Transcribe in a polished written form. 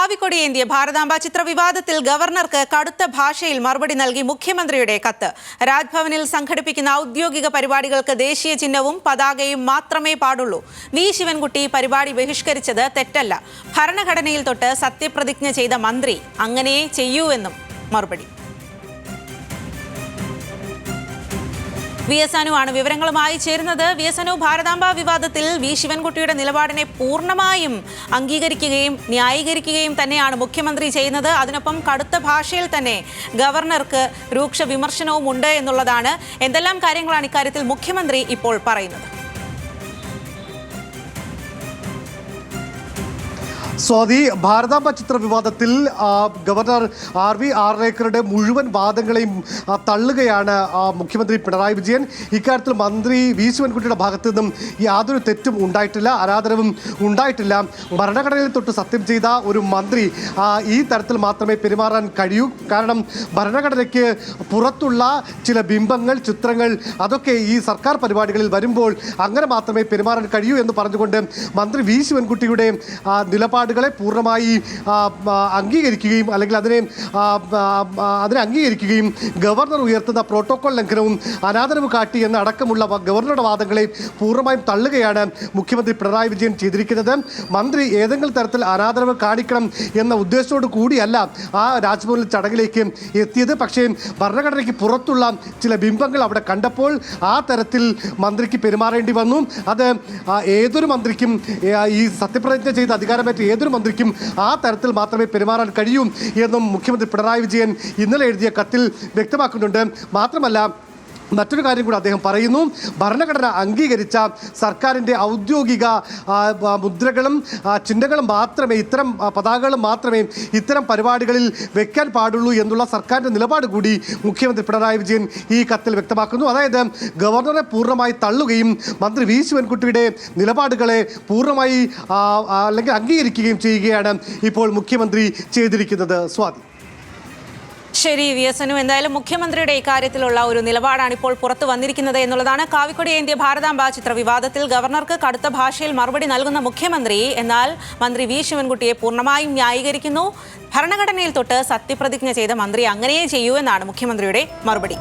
കാവിക്കൊടിയേന്തിയ ഭാരതാംബ ചിത്ര വിവാദത്തിൽ ഗവർണർക്ക് കടുത്ത ഭാഷയിൽ മറുപടി നൽകി മുഖ്യമന്ത്രിയുടെ കത്ത്. രാജ്ഭവനിൽ സംഘടിപ്പിക്കുന്ന ഔദ്യോഗിക പരിപാടികൾക്ക് ദേശീയ ചിഹ്നവും പതാകയും മാത്രമേ പാടുള്ളൂ. വി ശിവൻകുട്ടി പരിപാടി ബഹിഷ്കരിച്ചത് തെറ്റല്ല. ഭരണഘടനയിൽ തൊട്ട് സത്യപ്രതിജ്ഞ ചെയ്ത മന്ത്രി അങ്ങനെയേ ചെയ്യൂവെന്നും മറുപടി. വി എസ് അനുവാണ് വിവരങ്ങളുമായി ചേരുന്നത്. വി എസ് അനു, ഭാരതാംബ വിവാദത്തിൽ വി ശിവൻകുട്ടിയുടെ നിലപാടിനെ പൂർണ്ണമായും അംഗീകരിക്കുകയും ന്യായീകരിക്കുകയും തന്നെയാണ് മുഖ്യമന്ത്രി ചെയ്യുന്നത്. അതിനൊപ്പം കടുത്ത ഭാഷയിൽ തന്നെ ഗവർണർക്ക് രൂക്ഷ വിമർശനവും ഉണ്ട് എന്നുള്ളതാണ്. എന്തെല്ലാം കാര്യങ്ങളാണ് ഇക്കാര്യത്തിൽ മുഖ്യമന്ത്രി ഇപ്പോൾ പറയുന്നത്? സ്വാതി, ഭാരതാംബ ചിത്ര വിവാദത്തിൽ ഗവർണർ RV ആർലേക്കറുടെ മുഴുവൻ വാദങ്ങളെയും തള്ളുകയാണ് മുഖ്യമന്ത്രി പിണറായി വിജയൻ. ഇക്കാര്യത്തിൽ മന്ത്രി വി ശിവൻകുട്ടിയുടെ ഭാഗത്തു നിന്നും യാതൊരു തെറ്റും ഉണ്ടായിട്ടില്ല, അനാദരവും ഉണ്ടായിട്ടില്ല. ഭരണഘടനയിൽ തൊട്ട് സത്യം ചെയ്ത ഒരു മന്ത്രി ഈ തരത്തിൽ മാത്രമേ പെരുമാറാൻ കഴിയൂ. കാരണം ഭരണഘടനയ്ക്ക് പുറത്തുള്ള ചില ബിംബങ്ങൾ, ചിത്രങ്ങൾ, അതൊക്കെ ഈ സർക്കാർ പരിപാടികളിൽ വരുമ്പോൾ അങ്ങനെ മാത്രമേ പെരുമാറാൻ കഴിയൂ എന്ന് പറഞ്ഞുകൊണ്ട് മന്ത്രി വി ശിവൻകുട്ടിയുടെ നിലപാട് പൂർണ്ണമായി അംഗീകരിക്കുകയും അല്ലെങ്കിൽ അതിനെ അംഗീകരിക്കുകയും ഗവർണർ ഉയർത്തുന്ന പ്രോട്ടോകോൾ ലംഘനവും അനാദരവ് കാട്ടി എന്ന അടക്കമുള്ള ഗവർണറുടെ വാദങ്ങളെ പൂർണ്ണമായും തള്ളുകയാണ് മുഖ്യമന്ത്രി പിണറായി വിജയൻ ചെയ്തിരിക്കുന്നത്. മന്ത്രി ഏതെങ്കിലും തരത്തിൽ അനാദരവ് കാണിക്കണം എന്ന ഉദ്ദേശത്തോടു കൂടിയല്ല ആ രാജ്ഭവനിൽ ചടങ്ങിലേക്ക് എത്തിയത്. പക്ഷേ ഭരണഘടനയ്ക്ക് പുറത്തുള്ള ചില ബിംബങ്ങൾ അവിടെ കണ്ടപ്പോൾ ആ തരത്തിൽ മന്ത്രിക്ക് പെരുമാറേണ്ടി വന്നു. അത് ഏതൊരു മന്ത്രിക്കും ഈ സത്യപ്രതിജ്ഞ ചെയ്ത് അധികാരമേറ്റ ഏതൊരു മന്ത്രിക്കും ആ തരത്തിൽ മാത്രമേ പെരുമാറാൻ കഴിയൂ എന്നും മുഖ്യമന്ത്രി പിണറായി വിജയൻ ഇന്നലെ എഴുതിയ കത്തിൽ വ്യക്തമാക്കുന്നുണ്ട്. മാത്രമല്ല, മറ്റൊരു കാര്യം കൂടി അദ്ദേഹം പറയുന്നു. ഭരണഘടന അംഗീകരിച്ച സർക്കാരിൻ്റെ ഔദ്യോഗിക മുദ്രകളും ചിഹ്നങ്ങളും മാത്രമേ, ഇത്തരം പതാകകളും മാത്രമേ ഇത്തരം പരിപാടികളിൽ വെക്കാൻ പാടുള്ളൂ എന്നുള്ള സർക്കാരിൻ്റെ നിലപാട് കൂടി മുഖ്യമന്ത്രി പിണറായി വിജയൻ ഈ കത്തിൽ വ്യക്തമാക്കുന്നു. അതായത് ഗവർണറെ പൂർണ്ണമായി തള്ളുകയും മന്ത്രി വി ശിവൻകുട്ടിയുടെ നിലപാടുകളെ പൂർണ്ണമായി അല്ലെങ്കിൽ അംഗീകരിക്കുകയും ചെയ്യുകയാണ് ഇപ്പോൾ മുഖ്യമന്ത്രി ചെയ്തിരിക്കുന്നത്. സ്വാതി. ശരി വി എസ് അനു, എന്തായാലും മുഖ്യമന്ത്രിയുടെ ഇക്കാര്യത്തിലുള്ള ഒരു നിലപാടാണ് ഇപ്പോൾ പുറത്തു വന്നിരിക്കുന്നത് എന്നുള്ളതാണ്. കാവിക്കൊടിയേന്തിയ ഭാരതാംബ ചിത്ര വിവാദത്തിൽ ഗവർണർക്ക് കടുത്ത ഭാഷയിൽ മറുപടി നൽകുന്ന മുഖ്യമന്ത്രി എന്നാൽ മന്ത്രി വി ശിവൻകുട്ടിയെ പൂർണ്ണമായും ന്യായീകരിക്കുന്നു. ഭരണഘടനയിൽ തൊട്ട് സത്യപ്രതിജ്ഞ ചെയ്ത മന്ത്രി അങ്ങനെയേ ചെയ്യൂ എന്നാണ് മുഖ്യമന്ത്രിയുടെ മറുപടി.